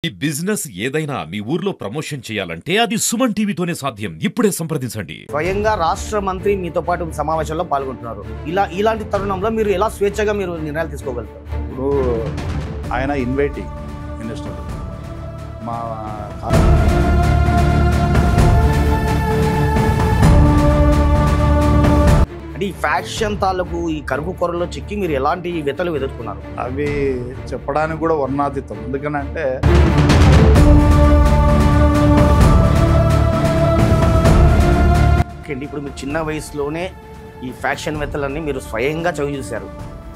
ఈ బిజినెస్ ఏదైనా మీ ఊర్లో ప్రమోషన్ చేయాలంటే అది సుమన్ టీవీతోనే సాధ్యం. ఇప్పుడే సంప్రదించండి. స్వయంగా రాష్ట్ర మంత్రి మీతో పాటు సమావేశంలో పాల్గొంటున్నారు. ఇలాంటి తరుణంలో మీరు ఎలా స్వేచ్ఛగా మీరు నిర్ణయాలు తీసుకోగలుగుతారు? ఇప్పుడు ఆయన ఇన్వైటింగ్ మినిస్టర్ మా అంటే ఈ ఫ్యాక్షన్ తాలూకు ఈ కరువు కొరలో చిక్కి మీరు ఎలాంటి వ్యతలు ఎదుర్కొన్నారు? అవి చెప్పడానికి కూడా వర్ణాతీతం. ఎందుకనంటే ఇప్పుడు మీరు చిన్న వయసులోనే ఈ ఫ్యాక్షన్ వ్యతలన్నీ మీరు స్వయంగా చవి చూశారు.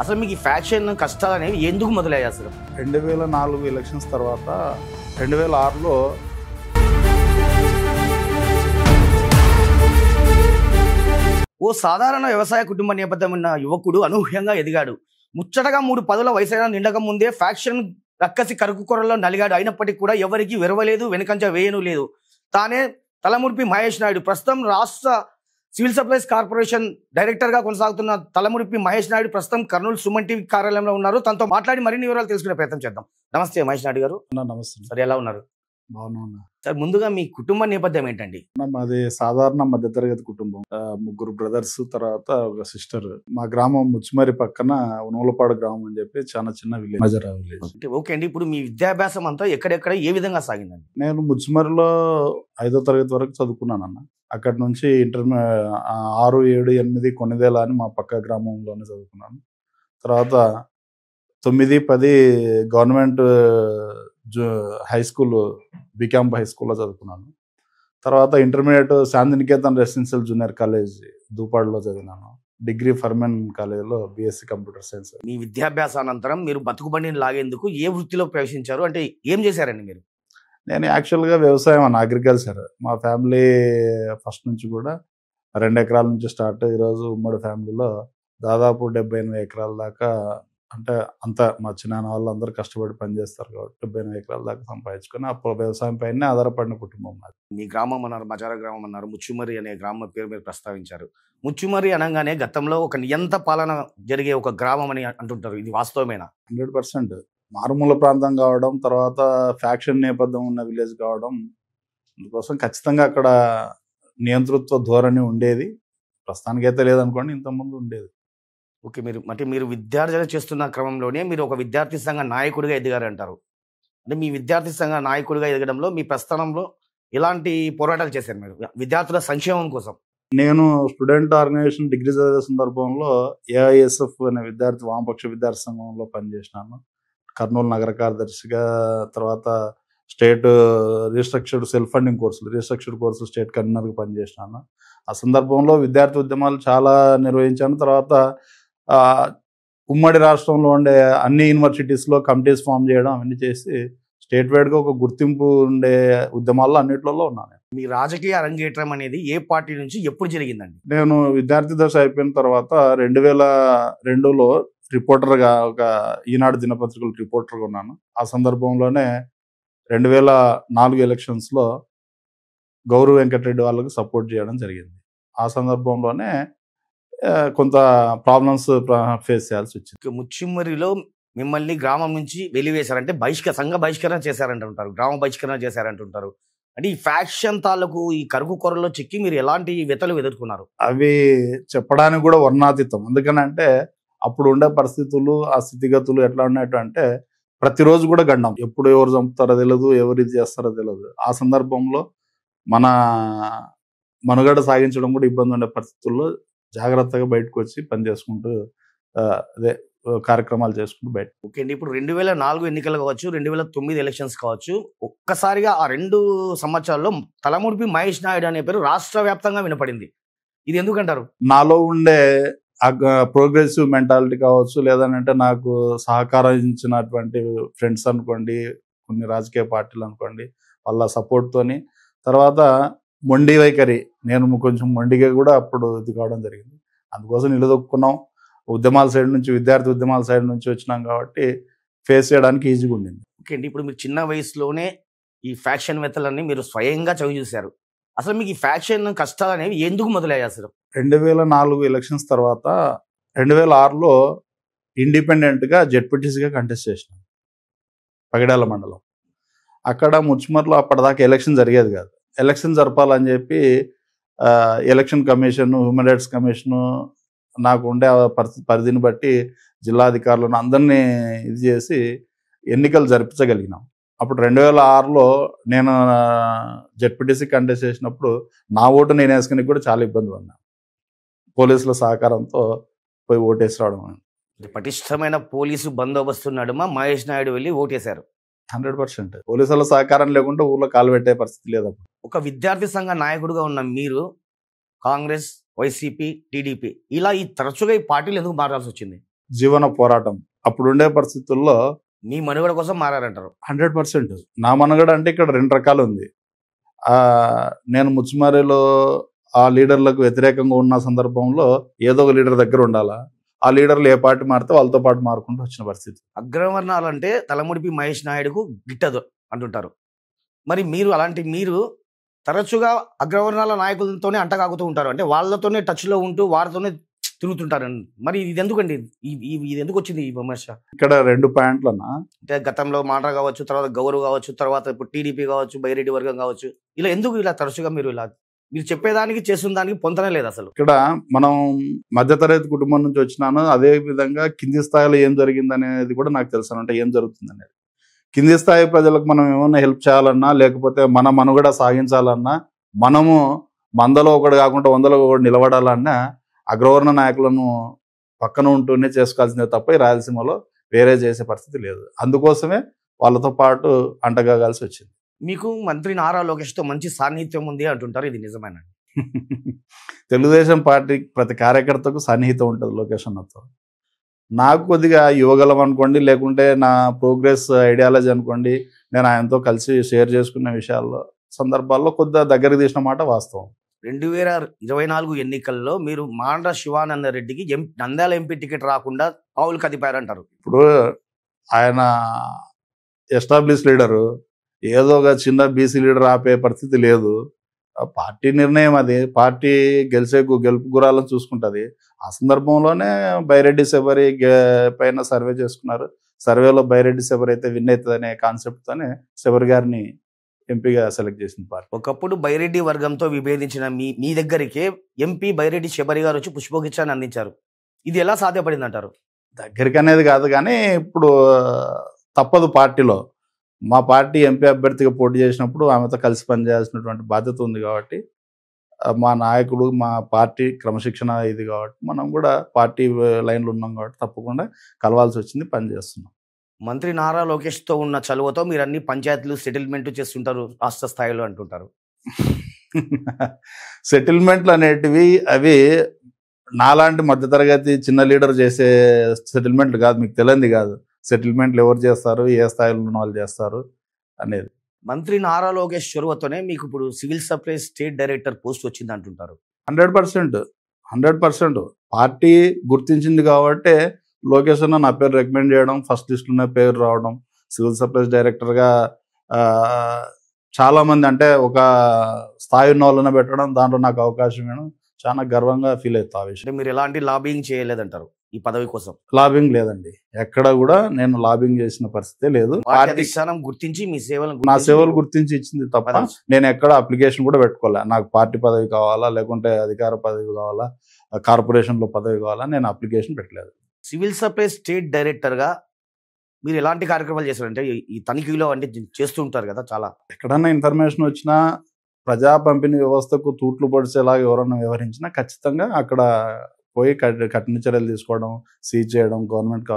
అసలు మీకు ఈ ఫ్యాక్షన్ కష్టాలు అనేవి ఎందుకు మొదలయ్యాయి? అసలు 2004 ఎలక్షన్స్ తర్వాత 2006లో ఓ సాధారణ వ్యవసాయ కుటుంబ నేపథ్యం ఉన్న యువకుడు అనూహ్యంగా ఎదిగాడు. ముచ్చటగా 3 పదుల వయసైన నిండక ముందే ఫ్యాక్షన్ రక్కసి కరుకు కొరలో నలిగాడు. అయినప్పటికీ కూడా ఎవరికి వెరవలేదు, వెనుకంజ వేయను లేదు. తానే తలముడిపి మహేష్ నాయుడు. ప్రస్తుతం రాష్ట్ర సివిల్ సప్లైస్ కార్పొరేషన్ డైరెక్టర్గా కొనసాగుతున్న తలముడిపి మహేష్ నాయుడు ప్రస్తుతం కర్నూలు సుమన్ టీవీ కార్యాలయంలో ఉన్నారు. తనతో మాట్లాడి మరిన్ని వివరాలు తెలుసుకునే ప్రయత్నం చేద్దాం. నమస్తే మహేష్ నాయుడు గారు. నమస్తే. సరే, ఎలా ఉన్నారు? బాగున్నా సార్, ముందుగా మీ కుటుంబ నేపథ్యం ఏంటండి? మాది సాధారణ మధ్యతరగతి కుటుంబం. 3 బ్రదర్స్, తర్వాత ఒక సిస్టర్. మా గ్రామం ముచ్చిమరి పక్కన నూలపాడు గ్రామం అని చెప్పి చాలా చిన్న విలేజ్. ఓకే అండి, ఇప్పుడు మీ విద్యాభ్యాసం అంతా ఎక్కడెక్కడ ఏ విధంగా సాగిందండి? నేను ముచ్చిమరిలో 5వ తరగతి వరకు చదువుకున్నాను అన్న. అక్కడి నుంచి 6, 7, 8 కొన్నిదేలా అని మా పక్క గ్రామంలోనే చదువుకున్నాను. తర్వాత 9, 10 గవర్నమెంట్ హై స్కూల్, బికాంప్ హై స్కూల్లో చదువుకున్నాను. తర్వాత intermediate Shantiniketan residential junior college దూపాడులో చదివినాను. డిగ్రీ ఫర్మెన్ కాలేజీలో బీఎస్సీ కంప్యూటర్ సైన్స్. మీ విద్యాభ్యాసానంతరం మీరు బతుకుబండిని లాగేందుకు ఏ వృత్తిలో ప్రవేశించారు? అంటే ఏం చేశారండి మీరు? నేను యాక్చువల్గా వ్యవసాయం అన్న, అగ్రికల్చర్. మా ఫ్యామిలీ ఫస్ట్ నుంచి కూడా 2 ఎకరాల నుంచి స్టార్ట్. ఈరోజు ఉమ్మడి ఫ్యామిలీలో దాదాపు 78 ఎకరాల దాకా, అంటే అంతా మా చిన్న వాళ్ళందరూ కష్టపడి పనిచేస్తారు కాబట్టి 78 ఎకరాల దాకా సంపాదించుకొని అప్పుడు వ్యవసాయం పైన ఆధారపడిన కుటుంబం నాది. మీ గ్రామం అన్నారు, మజారా గ్రామం అన్నారు, ముచ్చుమరి అనే గ్రామం పేరు మీరు ప్రస్తావించారు. ముచ్చుమరి అనగానే గతంలో ఒక నియంత పాలన జరిగే ఒక గ్రామం అని అంటుంటారు. ఇది వాస్తవమేనా? 100%. మారుమూల ప్రాంతం కావడం, తర్వాత ఫ్యాక్షన్ నేపథ్యం ఉన్న విలేజ్ కావడం, అందుకోసం ఖచ్చితంగా అక్కడ నియంతృత్వ ధోరణి ఉండేది. ప్రస్తుతానికైతే లేదనుకోండి, ఇంతకుముందు ఉండేది. ఓకే, మీరు విద్యార్థులు చేస్తున్న క్రమంలోనే మీరు ఒక విద్యార్థి సంఘ నాయకుడిగా ఎదిగారంటారు. అంటే మీ విద్యార్థి సంఘ నాయకుడిగా ఎదగడంలో మీ ప్రస్థానంలో ఎలాంటి పోరాటాలు చేశారు మీరు విద్యార్థుల సంక్షేమం కోసం? నేను స్టూడెంట్ ఆర్గనైజేషన్ డిగ్రీ చదివే సందర్భంలో ఏఐఎస్ఎఫ్ అనే వామపక్ష విద్యార్థి సంఘంలో పనిచేసినాను. కర్నూలు నగర కార్యదర్శిగా, తర్వాత స్టేట్ రీస్ట్రక్చర్డ్ సెల్ఫ్ ఫండింగ్ కోర్సులు స్టేట్ కన్వీనర్గా పనిచేసినాను. ఆ సందర్భంలో విద్యార్థి ఉద్యమాలు చాలా నిర్వహించాను. తర్వాత ఉమ్మడి రాష్ట్రంలో ఉండే అన్ని యూనివర్సిటీస్లో కమిటీస్ ఫామ్ చేయడం, అవన్నీ చేసి స్టేట్ వైడ్గా ఒక గుర్తింపు ఉండే ఉద్యమాల్లో అన్నిట్లలో ఉన్నాను. మీ రాజకీయ అరంగేట్రం అనేది ఏ పార్టీ నుంచి ఎప్పుడు జరిగిందండి? నేను విద్యార్థి దశ అయిపోయిన తర్వాత 2002లో రిపోర్టర్గా, ఒక ఈనాడు దినపత్రికలు రిపోర్టర్గా ఉన్నాను. ఆ సందర్భంలోనే 2004 ఎలక్షన్స్లో గౌరవ్ వెంకటరెడ్డి వాళ్ళకు సపోర్ట్ చేయడం జరిగింది. ఆ సందర్భంలోనే కొంత ప్రాబ్లమ్స్ ఫేస్ చేయాల్సి వచ్చింది. ముచ్చిమరిలో మిమ్మల్ని గ్రామం నుంచి వెలివేశారంటే సంఘ బహిష్కరణ చేశారంటుంటారు, గ్రామ బహిష్కరణ చేశారంటుంటారు. అంటే ఈ ఫ్యాక్షన్ తాలూకు ఈ కరుకు కొరలో చిక్కి మీరు ఎలాంటి వ్యతలు ఎదుర్కొన్నారు? అవి చెప్పడానికి కూడా వర్ణాతీతం. ఎందుకనంటే అప్పుడు ఉండే పరిస్థితులు, ఆ స్థితిగతులు ఎట్లా ఉన్నట్టు అంటే ప్రతిరోజు కూడా గండం. ఎప్పుడు ఎవరు చంపుతారో తెలియదు, ఎవరు ఇది చేస్తారో తెలియదు. ఆ సందర్భంలో మన మనుగడ సాగించడం కూడా ఇబ్బంది ఉండే పరిస్థితుల్లో జాగ్రత్తగా బయటకు వచ్చి పని చేసుకుంటూ కార్యక్రమాలు చేసుకుంటూ బయట. ఓకే అండి, ఇప్పుడు 2004 ఎన్నికలు కావచ్చు, 2009 ఎలక్షన్స్ కావచ్చు, ఒక్కసారిగా ఆ 2 సంవత్సరాల్లో తలముడిపి మహేష్ నాయుడు అనే పేరు రాష్ట్ర వ్యాప్తంగా వినపడింది. ఇది ఎందుకంటారు? నాలో ఉండే ప్రోగ్రెసివ్ మెంటాలిటీ కావచ్చు, లేదంటే నాకు సహకరించినటువంటి ఫ్రెండ్స్ అనుకోండి, కొన్ని రాజకీయ పార్టీలు అనుకోండి, వాళ్ళ సపోర్ట్తోని, తర్వాత మొండి వైఖరి, నేను కొంచెం మొండిగా కూడా అప్పుడు ఇది కావడం జరిగింది. అందుకోసం నిలదొక్కున్నాం. ఉద్యమాల సైడ్ నుంచి, విద్యార్థి ఉద్యమాల సైడ్ నుంచి వచ్చినాం కాబట్టి ఫేస్ చేయడానికి ఈజీగా ఉండింది. ఓకే అండి, ఇప్పుడు మీరు చిన్న వయసులోనే ఈ ఫ్యాక్షన్ వ్యతలన్నీ మీరు స్వయంగా చవి చూశారు. అసలు మీకు ఈ ఫ్యాక్షన్ కష్టాలు అనేవి ఎందుకు మొదలయ్యాయి? అసలు 2004 ఎలక్షన్స్ తర్వాత 2006లో ఇండిపెండెంట్గా జెడ్పీటీసీగా కంటెస్ట్ చేసినాను పగిడాల మండలం. అక్కడ ముచ్చుమర్లో అప్పటిదాకా ఎలక్షన్ జరిగేది కాదు. ఎలక్షన్ జరపాలని చెప్పి election commission, human rights commission నాకు ఉండే పరిధిని బట్టి జిల్లాధికారులను అందరినీ ఇది చేసి ఎన్నికలు జరిపించగలిగినాం. అప్పుడు 2006లో నేను జెడ్పీటీసీ కంటెస్ట్ చేసినప్పుడు నా ఓటు నేను వేసుకుని కూడా చాలా ఇబ్బంది పడినా. పోలీసుల సహకారంతో పోయి ఓటేసి రావడం. పటిష్టమైన పోలీసు బందోబస్తు నడుమ మహేష్ నాయుడు వెళ్ళి ఓటేశారు. 100%. పోలీసుల సహకారం లేకుంటే ఊళ్ళో కాలు పెట్టే పరిస్థితి లేదు. ఒక విద్యార్థి సంఘ నాయకుడిగా ఉన్న మీరు కాంగ్రెస్, వైసీపీ, టీడీపీ ఇలా తరచుగా ఈ పార్టీలు ఎందుకు మారాల్సి వచ్చింది? జీవన పోరాటం. అప్పుడుండే పరిస్థితుల్లో మీ మనుగడ కోసం మారారంటారు. 100%. నా మనుగడ అంటే ఇక్కడ 2 రకాలు ఉంది. నేను ముచ్చుమరిలో ఆ లీడర్లకు వ్యతిరేకంగా ఉన్న సందర్భంలో ఏదో ఒక లీడర్ దగ్గర ఉండాలా. ఆ లీడర్లు ఏ పార్టీ మారితే వాళ్ళతో పాటు మారుకుంటూ వచ్చిన పరిస్థితి. అగ్రవర్ణాలు అంటే తలముడిపి మహేష్ నాయుడుకు గిట్టదు అంటుంటారు. మరి మీరు తరచుగా అగ్రవర్ణాల నాయకులతోనే అంటకాగుతూ ఉంటారు, అంటే వాళ్ళతోనే టచ్లో ఉంటూ వారితోనే తిరుగుతుంటారు. మరి ఇది ఎందుకండి? ఇది ఎందుకు వచ్చింది ఈ విమర్శ? ఇక్కడ 2 పాయింట్లన్నా, అంటే గతంలో మాండ్రా కావచ్చు, తర్వాత గౌరవ్ కావచ్చు, తర్వాత ఇప్పుడు టీడీపీ కావచ్చు, బైరెడ్డి వర్గం కావచ్చు, ఇలా ఎందుకు ఇలా తరచుగా మీరు చెప్పేదానికి చేస్తున్న దానికి పొంతనే లేదు అసలు. ఇక్కడ మనం మధ్యతరగతి కుటుంబం నుంచి వచ్చినాను. అదే విధంగా కింది స్థాయిలో ఏం జరిగింది అనేది కూడా నాకు తెలుసు. అంటే ఏం జరుగుతుంది అనేది కింది స్థాయి ప్రజలకు మనం ఏమైనా హెల్ప్ చేయాలన్నా, లేకపోతే మన మనుగడ సాగించాలన్నా, మనము 100లో ఒకటి కాకుండా 100లో ఒకటి నిలబడాలన్నా అగ్రవర్ణ నాయకులను పక్కన ఉంటూనే చేసుకోవాల్సిందే తప్ప ఈ రాయలసీమలో వేరే చేసే పరిస్థితి లేదు. అందుకోసమే వాళ్ళతో పాటు అంటగాగాల్సి వచ్చింది. మీకు మంత్రి నారా లోకేష్తో మంచి సాన్నిహిత్యం ఉంది అంటుంటారు, ఇది నిజమేనండి? తెలుగుదేశం పార్టీ ప్రతి కార్యకర్తకు సన్నిహితం ఉంటుంది లోకేష్ అన్నతో. నాకు కొద్దిగా యువగలం అనుకోండి, లేకుంటే నా ప్రోగ్రెస్ ఐడియాలజీ అనుకోండి, నేను ఆయనతో కలిసి షేర్ చేసుకున్న విషయాల్లో సందర్భాల్లో కొద్దిగా దగ్గర తీసిన మాట వాస్తవం. 2024 ఎన్నికల్లో మీరు మాండ్ర శివానంద రెడ్డికి నంద్యాల ఎంపీ టికెట్ రాకుండా పావులు కదిపారంటారు. ఇప్పుడు ఆయన ఎస్టాబ్లిష్ లీడరు, ఏదో ఒక చిన్న బీసీ లీడర్ ఆపే పరిస్థితి లేదు. పార్టీ నిర్ణయం అది. పార్టీ గెలుపు గురాలను చూసుకుంటుంది. ఆ సందర్భంలోనే బైరెడ్డి శబరి పైన సర్వే చేసుకున్నారు. సర్వేలో బైరెడ్డి శబరి అయితే విన్ అవుతుంది అనే కాన్సెప్ట్తోనే శబరి గారిని ఎంపీగా సెలెక్ట్ చేసింది పార్టీ. ఒకప్పుడు బైరెడ్డి వర్గంతో విభేదించిన మీ దగ్గరికే ఎంపీ బైరెడ్డి శబరి గారు వచ్చి పుష్పగుచ్చాన్ని అందించారు. ఇది ఎలా సాధ్యపడింది అంటారు? దగ్గరికి అనేది కాదు, కానీ ఇప్పుడు తప్పదు. పార్టీలో మా పార్టీ ఎంపీ అభ్యర్థిగా పోటీ చేసినప్పుడు ఆమెతో కలిసి పనిచేయాల్సినటువంటి బాధ్యత ఉంది కాబట్టి, మా నాయకుడు, మా పార్టీ క్రమశిక్షణ ఇది కాబట్టి మనం కూడా పార్టీ లైన్లో ఉన్నాం కాబట్టి తప్పకుండా కలవాల్సి వచ్చింది, పనిచేస్తున్నాం. మంత్రి నారా లోకేష్తో ఉన్న చలువతో మీరు అన్ని పంచాయతీలు సెటిల్మెంట్ చేస్తుంటారు రాష్ట్ర స్థాయిలో అంటుంటారు. సెటిల్మెంట్లు అనేటివి అవి నాలాంటి మధ్యతరగతి చిన్న లీడర్ చేసే సెటిల్మెంట్లు కాదు. మీకు తెలియంది కాదు సెటిల్మెంట్లు ఎవరు చేస్తారు, ఏ స్థాయిలో ఉన్న వాళ్ళు చేస్తారు అనేది. మంత్రి నారా లోకేష్ చొరవతోనే మీకు ఇప్పుడు civil supplies state director post వచ్చింది అంటుంటారు. 100% పార్టీ గుర్తించింది కాబట్టి లోకేష్ అన్న నా పేరు రికమెండ్ చేయడం, ఫస్ట్ లిస్టులోనే పేరు రావడం, సివిల్ సప్లైస్ డైరెక్టర్గా చాలామంది అంటే ఒక స్థాయి ఉన్న వాళ్ళని పెట్టడం, దాంట్లో నాకు అవకాశం ఇవ్వడం చాలా గర్వంగా ఫీల్ అవుతా. ఆ విషయం మీరు ఎలాంటి లాబింగ్ చేయలేదంటారు ఈ పదవి కోసం? లాబింగ్ లేదండి, ఎక్కడ కూడా నేను లాబింగ్ చేసిన పరిస్థితే లేదు. పార్టీ గుర్తించి మీ సేవలు నా సేవలు గుర్తించి ఇచ్చింది తప్ప నేను ఎక్కడ అప్లికేషన్ కూడా పెట్టుకోలే. నాకు పార్టీ పదవి కావాలా, లేకుంటే అధికార పదవి కావాలా, కార్పొరేషన్లో పదవి కావాలా, నేను అప్లికేషన్ పెట్టలేదు. సివిల్ సప్లైస్ స్టేట్ డైరెక్టర్గా మీరు ఎలాంటి కార్యక్రమాలు చేస్తారంటే ఈ తనిఖీలో అంటే చేస్తూ ఉంటారు కదా చాలా. ఎక్కడన్నా ఇన్ఫర్మేషన్ వచ్చినా, ప్రజా పంపిణీ వ్యవస్థకు తూట్లు పొడిచేలాగా ఎవరన్నా వ్యవహరించినా ఖచ్చితంగా అక్కడ పోయి కఠిన చర్యలు తీసుకోవడం, సీజ్ చేయడం, గవర్నమెంట్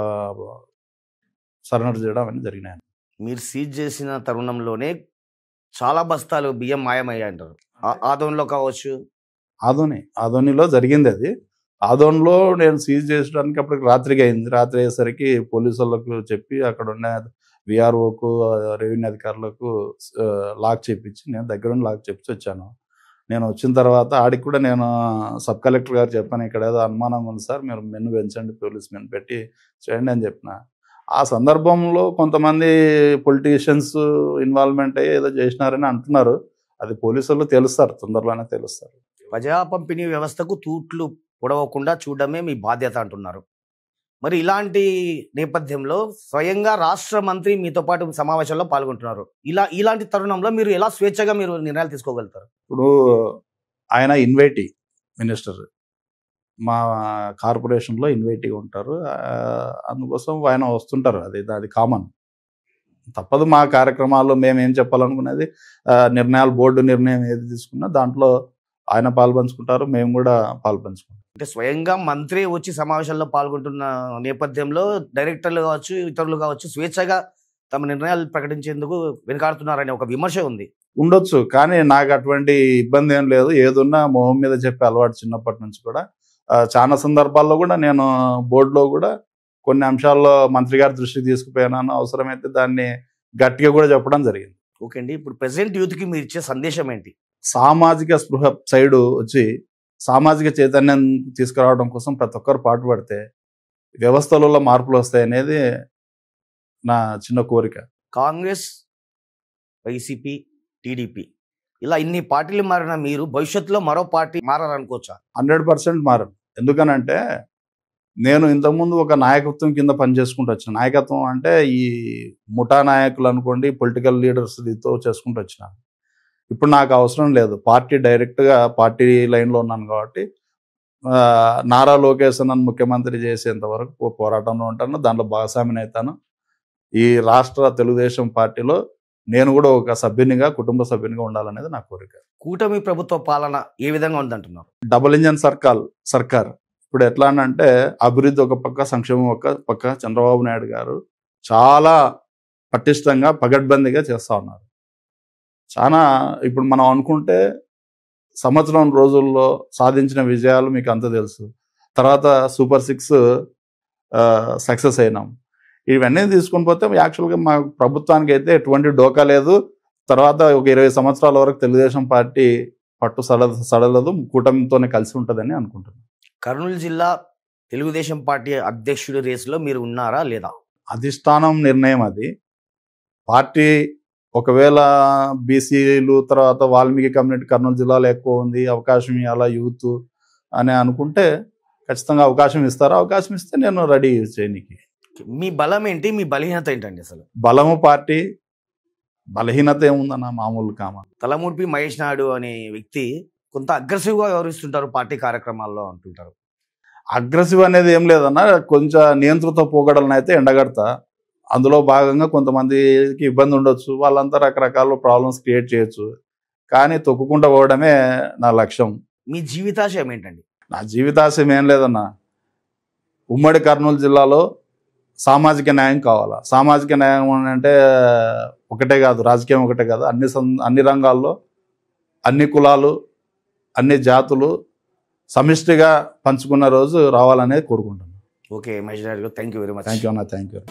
సరెండర్ చేయడం అన్నీ జరిగినాయి. మీరు సీజ్ చేసిన తరుణంలోనే చాలా బస్తాలు బియ్యం మాయమయ్యాయి అంటారు. ఆదోన్లో కావచ్చు, ఆదోనిలో జరిగింది అది. ఆదోన్లో నేను సీజ్ చేసడానికి అప్పటికి రాత్రికి అయింది. రాత్రి అయ్యేసరికి పోలీసు వాళ్ళకు చెప్పి అక్కడ ఉన్న విఆర్ఓకు, రెవెన్యూ అధికారులకు లాక్ చేయించి, నేను దగ్గరుండి లాక్ చేయించి వచ్చాను. నేను వచ్చిన తర్వాత ఆడికి కూడా నేను సబ్ కలెక్టర్ గారు చెప్పాను, ఇక్కడ ఏదో అనుమానంగా ఉంది సార్, మీరు మెను పెంచండి, పోలీస్ మెను పెట్టి చేయండి అని చెప్పిన. ఆ సందర్భంలో కొంతమంది పొలిటీషియన్స్ ఇన్వాల్వ్మెంట్ అయ్యి ఏదో చేసినారని అంటున్నారు. అది పోలీసు వాళ్ళు తెలుస్తారు, తొందరలోనే తెలుస్తారు. ప్రజా పంపిణీ వ్యవస్థకు తూట్లు పొడవకుండా చూడడమే మీ బాధ్యత అంటున్నారు. మరి ఇలాంటి నేపథ్యంలో స్వయంగా రాష్ట్ర మంత్రి మీతో పాటు సమావేశంలో పాల్గొంటున్నారు. ఇలాంటి తరుణంలో మీరు ఎలా స్వేచ్ఛగా మీరు నిర్ణయాలు తీసుకోగలుగుతారు? ఇప్పుడు ఆయన ఇన్వైటీ మినిస్టర్, మా కార్పొరేషన్లో ఇన్వైటీ ఉంటారు. అందుకోసం ఆయన వస్తుంటారు. అది కామన్, తప్పదు. మా కార్యక్రమాల్లో మేము ఏం చెప్పాలనుకునేది నిర్ణయాలు, బోర్డు నిర్ణయం ఏది తీసుకున్నా దాంట్లో ఆయన పాల్పంచుకుంటారు, మేము కూడా పాల్పంచుకుంటాం. అంటే స్వయంగా మంత్రి వచ్చి సమావేశాల్లో పాల్గొంటున్న నేపథ్యంలో డైరెక్టర్లు కావచ్చు, ఇతరులు కావచ్చు స్వేచ్ఛగా తమ నిర్ణయాలు ప్రకటించేందుకు వెనుకాడుతున్నారనే ఒక విమర్శ ఉంది. ఉండొచ్చు, కానీ నాకు అటువంటి ఇబ్బంది ఏం లేదు. ఏదున్నా మొహం మీద చెప్పే అలవాటు చిన్నప్పటి నుంచి కూడా. చాలా సందర్భాల్లో కూడా నేను బోర్డులో కూడా కొన్ని అంశాల్లో మంత్రి గారి దృష్టికి తీసుకుపోయినాను. అవసరమైతే దాన్ని గట్టిగా కూడా చెప్పడం జరిగింది. ఓకే అండి, ఇప్పుడు ప్రెసెంట్ యూత్కి మీరు ఇచ్చే సందేశం ఏంటి? సామాజిక స్పృహ సైడు వచ్చి సామాజిక చైతన్యం తీసుకురావడం కోసం ప్రతి ఒక్కరు పాటుపడితే వ్యవస్థలలో మార్పులు వస్తాయనేది నా చిన్న కోరిక. కాంగ్రెస్, వైసీపీ, టీడీపీ ఇలా ఇన్ని పార్టీలు మారిన మీరు భవిష్యత్తులో మరో పార్టీ మారాలనుకోవచ్చా? 100% మారను. ఎందుకనంటే నేను ఇంతకుముందు ఒక నాయకత్వం కింద పనిచేసుకుంటూ వచ్చిన. నాయకత్వం అంటే ఈ ముఠా నాయకులు అనుకోండి, పొలిటికల్ లీడర్స్ దీంతో చేసుకుంటూ వచ్చినాను. ఇప్పుడు నాకు అవసరం లేదు. డైరెక్ట్గా పార్టీ లైన్లో ఉన్నాను కాబట్టి నారా లోకేష్ నన్ను ముఖ్యమంత్రి చేసేంత వరకు పోరాటంలో ఉంటాను. దాంట్లో భాగస్వామిని అవుతాను. ఈ రాష్ట్ర తెలుగుదేశం పార్టీలో నేను కూడా ఒక సభ్యునిగా, కుటుంబ సభ్యునిగా ఉండాలనేది నా కోరిక. కూటమి ప్రభుత్వ పాలన ఏ విధంగా ఉందంటున్నారు? డబుల్ ఇంజన్ సర్కార్ ఇప్పుడు ఎట్లా అంటే అభివృద్ధి ఒక పక్క, సంక్షేమం ఒక పక్క. చంద్రబాబు నాయుడు గారు చాలా పటిష్టంగా, పగడ్బందీగా చేస్తూ ఉన్నారు. చాలా ఇప్పుడు మనం అనుకుంటే సంవత్సరం రోజుల్లో సాధించిన విజయాలు మీకు అంత తెలుసు. తర్వాత సూపర్ 6 సక్సెస్ అయినాం. ఇవన్నీ తీసుకొని పోతే యాక్చువల్గా మా ప్రభుత్వానికి అయితే ఎటువంటి డోకా లేదు. తర్వాత ఒక 20 సంవత్సరాల వరకు తెలుగుదేశం పార్టీ పట్టు సడలదు, కూటమితోనే కలిసి ఉంటుందని అనుకుంటున్నాను. కర్నూలు జిల్లా తెలుగుదేశం పార్టీ అధ్యక్షుడి రేసులో మీరు ఉన్నారా లేదా? అధిష్టానం నిర్ణయం అది. పార్టీ ఒకవేళ బీసీలు, తర్వాత వాల్మీకి కమ్యూనిటీ కర్నూలు జిల్లాలో ఎక్కువ ఉంది, అవకాశం ఇవ్వాలా యూత్ అని అనుకుంటే ఖచ్చితంగా అవకాశం ఇస్తారు. అవకాశం ఇస్తే నేను రెడీ చేయడానికి. మీ బలం ఏంటి, మీ బలహీనత ఏంటండి? అసలు బలము పార్టీ, బలహీనత ఏముందన్న మామూలు కామా. తలమూర్పి మహేష్ నాయుడు అనే వ్యక్తి కొంత అగ్రెసివ్గా వ్యవహరిస్తుంటారు పార్టీ కార్యక్రమాల్లో అంటుంటారు. అగ్రెసివ్ అనేది ఏం లేదన్న, కొంచెం నియంత్రిత పోగడలను అయితే ఎండగడతా. అందులో భాగంగా కొంతమందికి ఇబ్బంది ఉండొచ్చు, వాళ్ళంతా రకరకాల ప్రాబ్లమ్స్ క్రియేట్ చేయొచ్చు. కానీ తొక్కుకుంటూ పోవడమే నా లక్ష్యం. మీ జీవితాశయం ఏంటండి? నా జీవితాశయం ఏం లేదన్న, ఉమ్మడి కర్నూలు జిల్లాలో సామాజిక న్యాయం కావాలా. సామాజిక న్యాయం అంటే ఒకటే కాదు, రాజకీయం ఒకటే కాదు, అన్ని రంగాల్లో అన్ని కులాలు, అన్ని జాతులు సమిష్టిగా పంచుకున్న రోజు రావాలనేది కోరుకుంటున్నాను. ఓకే మహేష్ నాయుడు గారు, thank you very much. Thank you అన్న, థ్యాంక్ యూ.